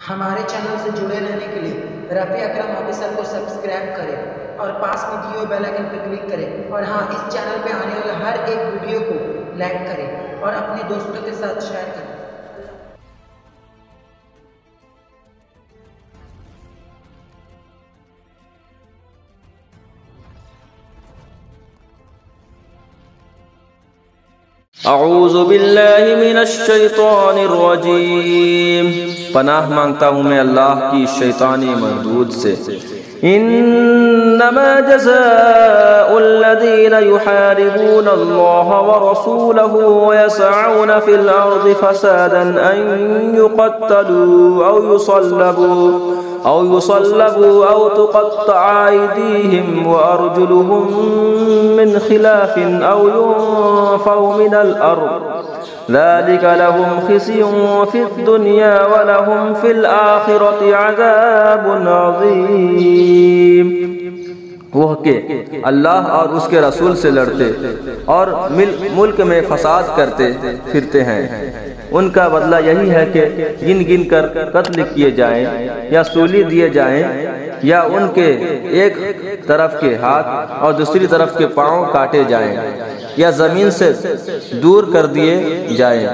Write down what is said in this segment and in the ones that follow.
ہمارے چینل سے جڑے رہنے کے لیے رفیع اکرم آفیسر کو سبسکرائب کریں اور پاس میں دیے ہوئے بیل آئکن پر کلک کریں، اور ہاں، اس چینل پہ آنے والے ہر ایک ویڈیو کو لائک کریں اور اپنے دوستوں کے ساتھ شیئر کریں۔ اعوذ باللہ من الشیطان الرجیم، پناہ مانگتا ہوں میں اللہ کی شیطانی مردود سے۔ انما جزاء الذین یحاربون اللہ ورسولہ ویسعون فی الارض فسادا ان یقتلوا او يصلبوا او تقطع ايديهم وارجلهم من خلاف او ينفوا من الارض ذلك لهم خزي في الدنيا ولهم في الآخرة عذاب عظيم۔ وہ کہ اللہ اور اس کے رسول سے لڑتے اور ملک میں فساد کرتے پھرتے ہیں، ان کا بدلہ یہی ہے کہ گن گن کر قتل کیے جائیں یا سولی دیے جائیں، یا ان کے ایک طرف کے ہاتھ اور دوسری طرف کے پاؤں کاٹے جائیں یا زمین سے دور کر دیے جائیں۔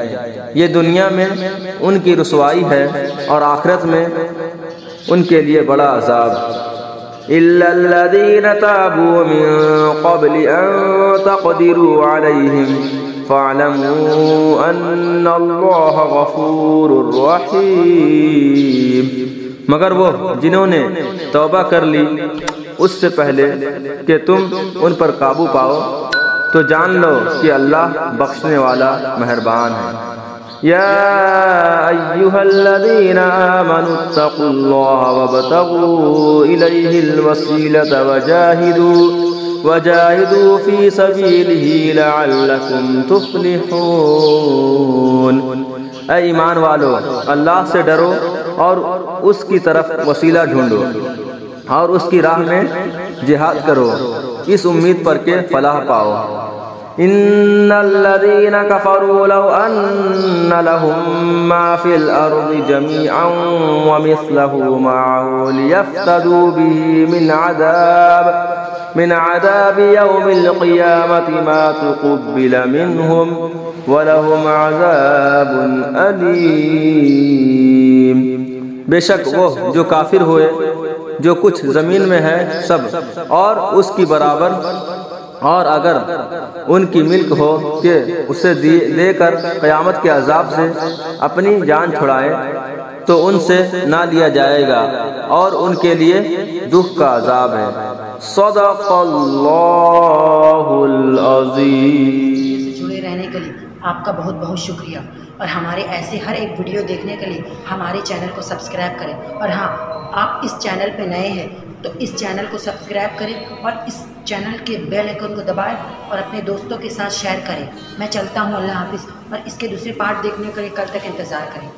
یہ دنیا میں ان کی رسوائی ہے اور آخرت میں ان کے لیے بڑا عذاب۔ إِلَّا الَّذِينَ تَابُوا مِن قَبْلِ أَن تَقْدِرُوا عَلَيْهِمْ فَاعْلَمُوا أَنَّ اللَّهَ غَفُورٌ رَحِيمٌ۔ مگر وہ جنہوں نے توبہ کر لی اس سے پہلے کہ تم ان پر قابو پاؤ، تو جان لو کہ اللہ بخشنے والا مہربان ہے۔ یا ایہا الذین آمنوا اتقوا اللہ وابتغوا الیہ الوسیلۃ وجاہدوا فی سبیلہ لعلکم تفلحون۔ اے ایمان والو، اللہ سے ڈرو اور اس کی طرف وسیلہ ڈھونڈو اور اس کی راہ میں جہاد کرو، اس امید پر کہ فلاح پاؤ۔ ان الذين كفروا لو ان لهم ما في الارض جميعا ومثله معه ليفتدوا به من عذاب يوم القيامة ما تقبل منهم ولهم عذاب أليم۔ بے شک وہ جو کافر ہوئے جو کچھ زمین میں ہے سب اور اس کی برابر، اور اگر ان کی ملک ہو کہ اسے دے کر قیامت کے عذاب سے اپنی جان چھڑائے تو ان سے نہ لیا جائے گا اور ان کے لیے دکھ کا عذاب ہے۔ صدق اللہ العظیم۔ جڑے رہنے کے لیے آپ کا بہت بہت شکریہ، اور ہمارے ایسے ہر ایک ویڈیو دیکھنے کے لیے ہمارے چینل کو سبسکرائب کریں، اور ہاں، آپ اس چینل پہ نئے ہیں تو اس چینل کو سبسکرائب کریں اور اس چینل کے بیل آئکن کو دبائیں اور اپنے دوستوں کے ساتھ شیئر کریں۔ میں چلتا ہوں، اللہ حافظ، اور اس کے دوسرے پارٹ دیکھنے کے لیے کل تک انتظار کریں۔